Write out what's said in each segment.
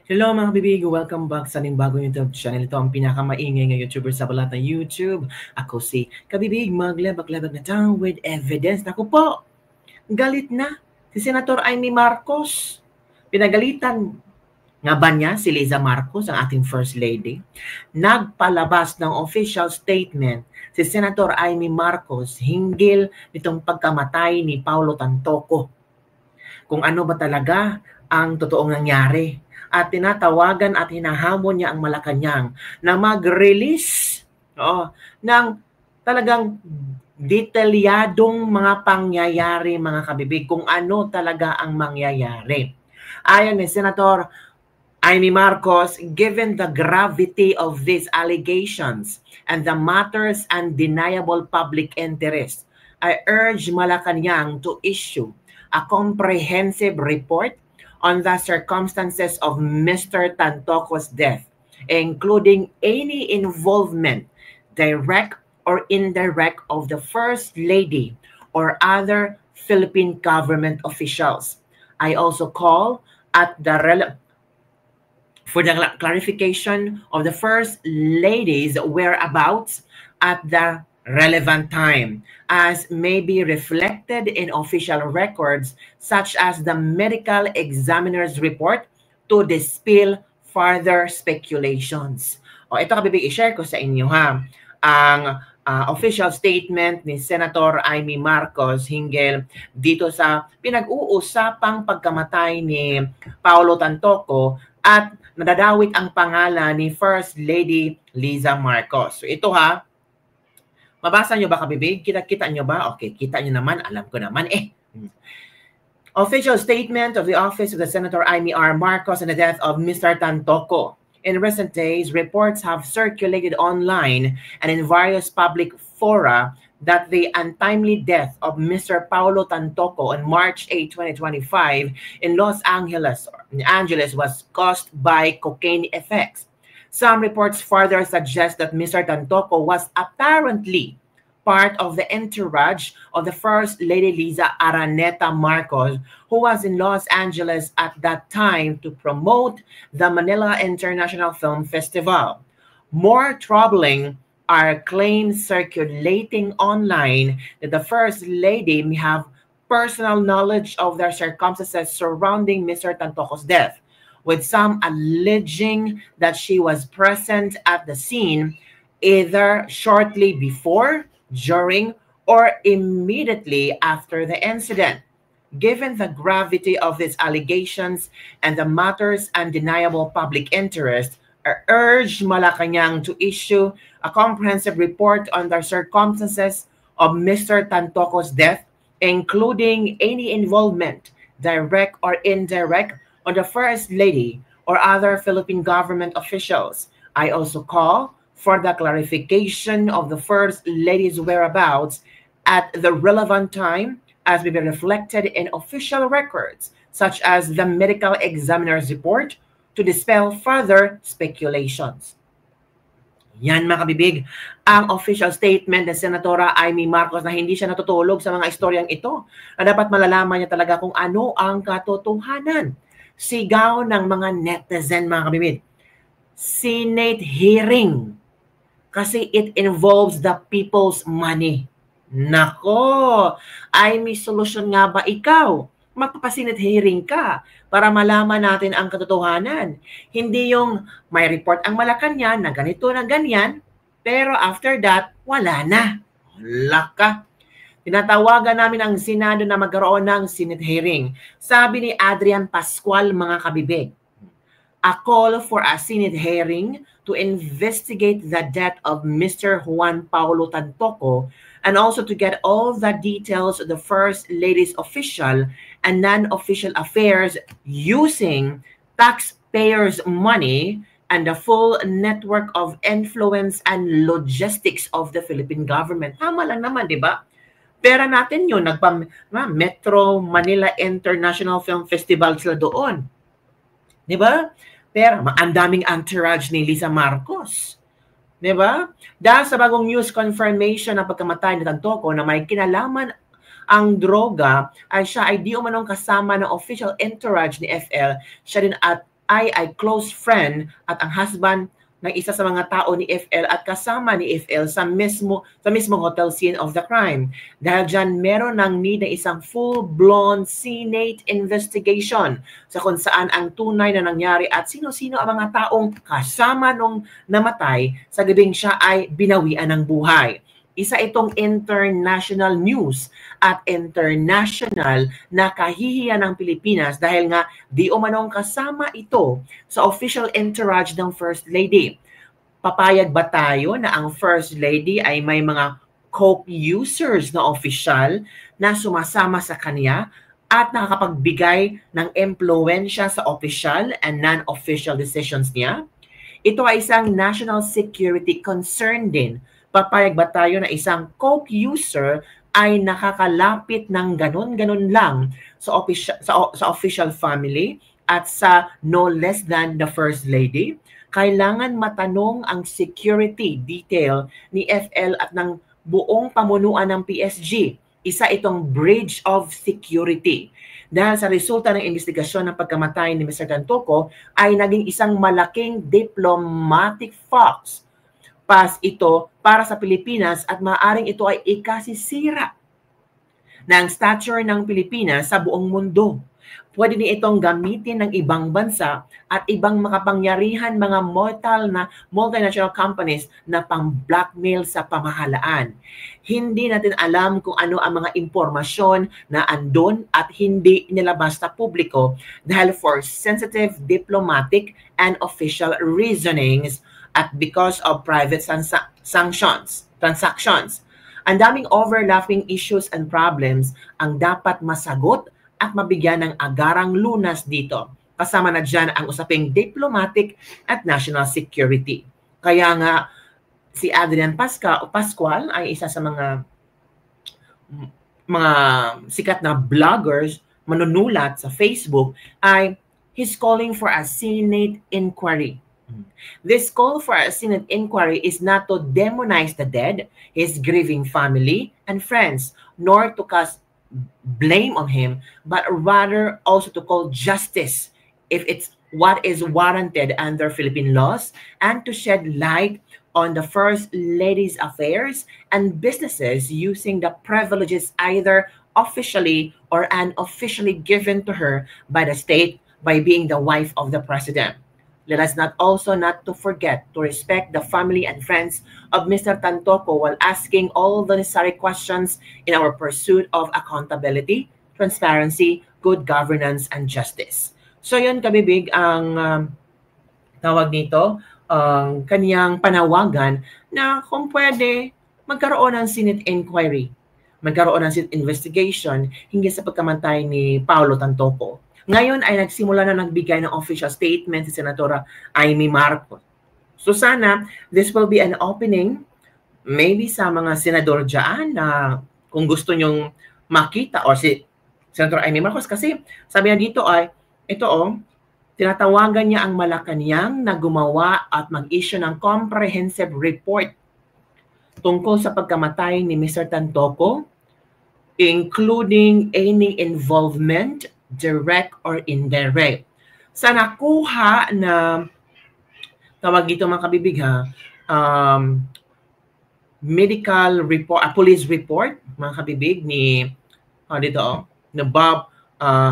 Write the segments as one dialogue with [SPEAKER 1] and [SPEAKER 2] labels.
[SPEAKER 1] Hello mga bibig! Welcome back sa ating bagong YouTube channel. Ito ang pinakamaingay ng YouTuber sa balat ng YouTube. Ako si Kabibig, maglebak-lebak na town with evidence. Naku po, galit na si Senator Amy Marcos. Pinagalitan nga ba niya si Liza Marcos, ang ating First Lady? Nagpalabas ng official statement si Senator Amy Marcos hinggil nitong pagkamatay ni Paulo Tantoco. Kung ano ba talaga ang totoong nangyari. At tinatawagan at hinahamon niya ang Malacanang na mag-release ng talagang detalyadong mga pangyayari, mga kabibig, kung ano talaga ang mangyayari. Ayon ni Senator Amy Marcos, given the gravity of these allegations and the matter's undeniable public interest, I urge Malacanang to issue a comprehensive report on the circumstances of Mr. Tantoco's death, including any involvement, direct or indirect, of the First Lady or other Philippine government officials. I also call for the clarification of the First Lady's whereabouts at the relevant time, as may be reflected in official records such as the medical examiner's report, to dispel further speculations. Ito kabibig, i-share ko sa inyo ang official statement ni Senator Amy Marcos hinggil dito sa pinag-uusapang pagkamatay ni Paulo Tantoco at nadadawit ang pangalan ni First Lady Liza Marcos. So ito mabasa nyo ba kabibig? Kita nyo ba? Okay, kita nyo naman. Alam ko naman Official statement of the Office of the Senator Amy R. Marcos on the death of Mr. Tantoco. In recent days, reports have circulated online and in various public fora that the untimely death of Mr. Paulo Tantoco on March 8, 2025 in Los Angeles was caused by cocaine effects. Some reports further suggest that Mr. Tantoco was apparently part of the entourage of the First Lady Liza Araneta Marcos, who was in Los Angeles at that time to promote the Manila International Film Festival. More troubling are claims circulating online that the First Lady may have personal knowledge of the circumstances surrounding Mr. Tantoco's death, with some alleging that she was present at the scene either shortly before, during, or immediately after the incident. Given the gravity of these allegations and the matter's undeniable public interest, I urge Malacanang to issue a comprehensive report on the circumstances of Mr. Tantoco's death, including any involvement, direct or indirect, on the First Lady or other Philippine government officials. I also call for the clarification of the First Lady's whereabouts at the relevant time, as may be reflected in official records, such as the medical examiner's report, to dispel further speculations. Yan mga kabibig, ang official statement ng Senatora Amy Marcos na hindi siya natutulog sa mga istoryang ito, na dapat malalaman niya talaga kung ano ang katotohanan. Sigaw ng mga netizen, mga kabibig. Senate hearing. Kasi it involves the people's money. Nako, ay may solusyon nga ba ikaw? Magpapasinate hearing ka para malaman natin ang katotohanan. Hindi yung may report ang Malacanang na ganito na ganyan, pero after that, wala na. Wala ka. Tinatawagan namin ang Senado na magkaroon ng Senate hearing. Sabi ni Adrian Pascual, mga kabibig, a call for a Senate hearing to investigate the death of Mr. Juan Paulo Tantoco and also to get all the details of the First Lady's official and non-official affairs using taxpayers' money and the full network of influence and logistics of the Philippine government. Tama lang naman, di ba? Pera natin yun, Metro Manila International Film Festival sila doon. Di ba? Pero ang daming entourage ni Liza Marcos. Di ba? Dahil sa bagong news confirmation ng pagkamatay ni Tantoco na may kinalaman ang droga, ay siya ay di umanong kasama ng official entourage ni FL. Siya din at ay close friend at ang husband ng isa sa mga tao ni FL at kasama ni FL sa mismong hotel scene of the crime. Dahil dyan, meron ng need na isang full-blown Senate investigation sa kung saan ang tunay na nangyari at sino-sino ang mga taong kasama nung namatay sa gabing siya ay binawian ng buhay. Isa itong international news at international na kahihiyan ng Pilipinas dahil nga di umanong kasama ito sa official entourage ng First Lady. Papayag ba tayo na ang First Lady ay may mga coke users na official na sumasama sa kanya at nakakapagbigay ng impluensya sa official and non-official decisions niya? Ito ay isang national security concern din. Papayag ba tayo na isang coke user ay nakakalapit ng ganun-ganun lang sa official family at sa no less than the First Lady? Kailangan matanong ang security detail ni FL at ng buong pamunuan ng PSG. Isa itong bridge of security. Dahil sa resulta ng investigasyon ng pagkamatay ni Mr. Tantoco ay naging isang malaking diplomatic fox pass ito para sa Pilipinas at maaaring ito ay ikasisira ng stature ng Pilipinas sa buong mundo. Pwede din itong gamitin ng ibang bansa at ibang makapangyarihan mga multinational companies na pang-blackmail sa pamahalaan. Hindi natin alam kung ano ang mga impormasyon na andon at hindi nilabas sa publiko dahil for sensitive diplomatic and official reasonings at because of private transactions. Ang daming overlapping issues and problems ang dapat masagot at mabigyan ng agarang lunas dito. Kasama na dyan ang usaping diplomatic at national security. Kaya nga, si Adrian Pascual ay isa sa mga sikat na vloggers, manunulat sa Facebook, ay he's calling for a Senate inquiry. This call for a Senate inquiry is not to demonize the dead, his grieving family and friends, nor to cast blame on him, but rather also to call justice if it's what is warranted under Philippine laws and to shed light on the First Lady's affairs and businesses using the privileges either officially or unofficially given to her by the state by being the wife of the president. Let us not to forget to respect the family and friends of Mr. Tantoco while asking all the necessary questions in our pursuit of accountability, transparency, good governance, and justice. So yun, kabibig, ang tawag nito, ang kaniyang panawagan na kung pwede magkaroon ng Senate inquiry, magkaroon ng Senate investigation hinggil sa pagkamatay ni Paulo Tantoco. Ngayon ay nagsimula na nagbigay ng official statement si Senatora Amy Marcos. So sana, this will be an opening maybe sa mga senador dyan na kung gusto nyong makita or si Senator Amy Marcos kasi sabi niya dito ay, ito tinatawagan niya ang Malacanang na gumawa at mag-issue ng comprehensive report tungkol sa pagkamatay ni Mr. Tantoco, including any involvement direct or indirect. Sa nakuha na tawag dito mga kabibig medical report, police report mga kabibig ni na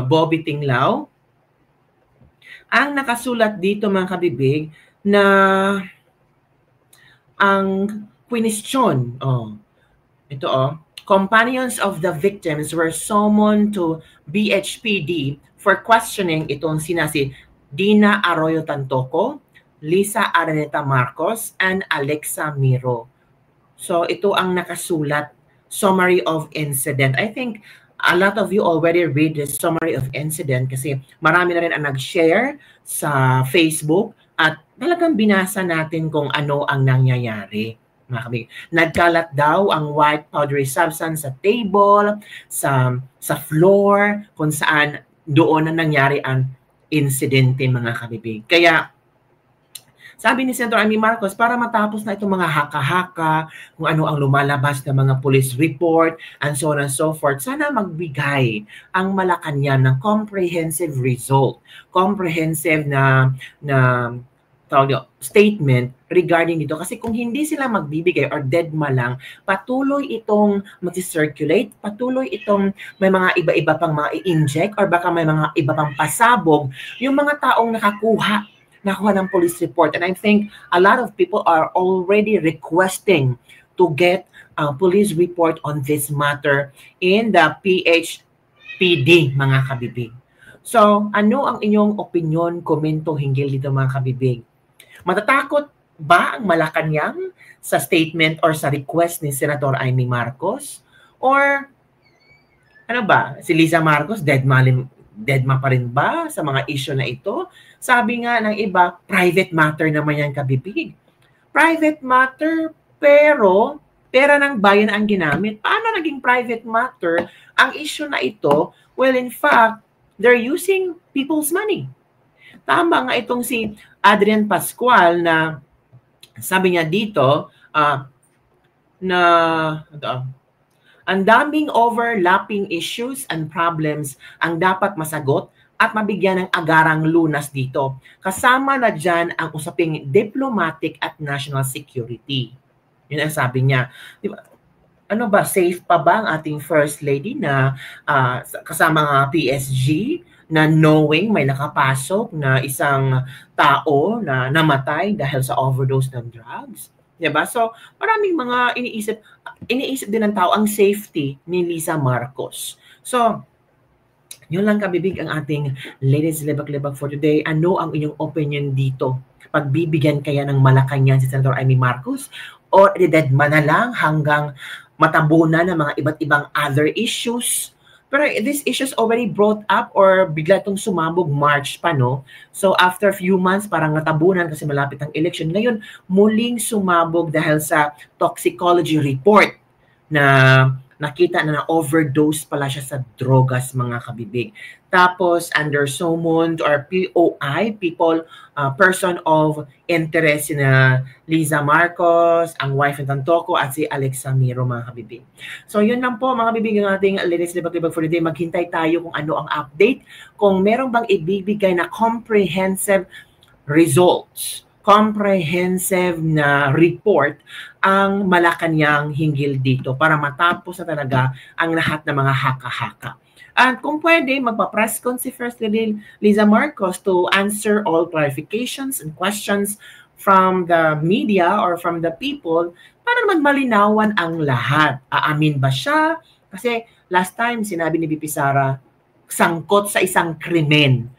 [SPEAKER 1] Bobby Tinglao. Ang nakasulat dito mga kabibig na ang question, companions of the victims were summoned to BHPD for questioning itong sina si Dina Arroyo Tantoco, Lisa Araneta Marcos, and Alexa Miro. So ito ang nakasulat, summary of incident. I think a lot of you already read the summary of incident kasi marami na rin ang nag-share sa Facebook at talagang binasa natin kung ano ang nangyayari. Nagkalat daw ang white powdery substance sa table, sa floor, kung saan doon na nangyari ang insidente mga kabibig. Kaya Sabi ni Senator Amy Marcos, para matapos na itong mga haka-haka, kung ano ang lumalabas ng mga police report, and so on and so forth, sana magbigay ang Malacanang ng comprehensive result, comprehensive na statement regarding dito. Kasi kung hindi sila magbibigay or deadma lang, patuloy itong mag-circulate, patuloy itong may mga iba-iba pang mga i-inject or baka may mga iba pang pasabog yung mga taong nakuha ng police report. And I think a lot of people are already requesting to get a police report on this matter in the PHPD, mga kabibig. So, ano ang inyong opinion, komento hinggil dito, mga kabibig? Matatakot ba ang Malacanang sa statement or sa request ni Senator Amy Marcos? Or ano ba, si Liza Marcos, deadma pa rin ba sa mga issue na ito? Sabi nga ng iba, private matter naman yan, kabibig. Private matter, pero pera ng bayan ang ginamit. Paano naging private matter ang issue na ito? Well, in fact, they're using people's money. Tama nga itong si Adrian Pascual na sabi niya dito na ang daming overlapping issues and problems ang dapat masagot at mabigyan ng agarang lunas dito. Kasama na dyan ang usaping diplomatic at national security. Yun ang sabi niya. Diba? Ano ba, safe pa ba ang ating First Lady na kasama nga PSG na knowing may nakapasok na isang tao na namatay dahil sa overdose ng drugs? Diba? So, maraming mga iniisip din ng tao ang safety ni Liza Marcos. So, yun lang, kabibig, ang ating Ladies Libak-Libak for today. Ano ang inyong opinion dito? Pagbibigyan kaya ng Malacanang si Senator Amy Marcos o i-deadma na lang hanggang matabunan ng mga iba't ibang other issues? Pero this issues already brought up or bigla itong sumabog March pa, no? So after a few months, parang natabunan kasi malapit ang election. Ngayon, muling sumabog dahil sa toxicology report na nakita na na-overdose pala siya sa drogas, mga kabibig. Tapos, under summoned or POI, person of interest na Liza Marcos, ang wife ng Tantoco, at si Alex Samiro, mga kabibig. So, yun lang po, mga kabibig, ng ating Ladies Libak-Libak for the day. Maghintay tayo kung ano ang update, kung meron bang ibibigay na comprehensive results, comprehensive na report ang Malacanang hinggil dito para matapos na talaga ang lahat ng mga haka-haka. At kung pwede, magpa-press con si First Lady Liza Marcos to answer all clarifications and questions from the media or from the people para naman malinawan ang lahat. Aamin ba siya? Kasi last time, sinabi ni VP Sara, sangkot sa isang krimen.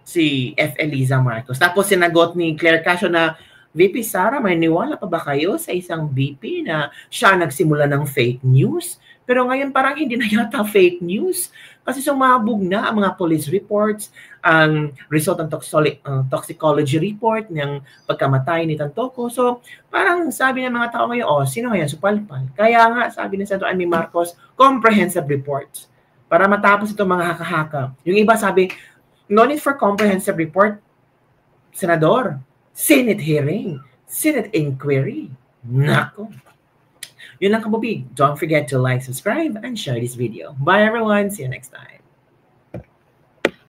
[SPEAKER 1] Si F. Liza Marcos. Tapos sinagot ni Claire Casio na, VP Sara, may niwala pa ba kayo sa isang VP na siya nagsimula ng fake news? Pero ngayon parang hindi na yata fake news kasi sumabog na ang mga police reports, ang result ng toxicology report ng pagkamatay ni Tantoco. So parang sabi ng mga tao ngayon, sino ngayon? Supalpal. Kaya nga sabi ni Senator Amy Marcos, comprehensive reports para matapos itong mga haka-haka. Yung iba sabi, no need for comprehensive report, Senador. Senate hearing, Senate inquiry. Nako. Yun lang, kabubig. Don't forget to like, subscribe, and share this video. Bye everyone. See you next time.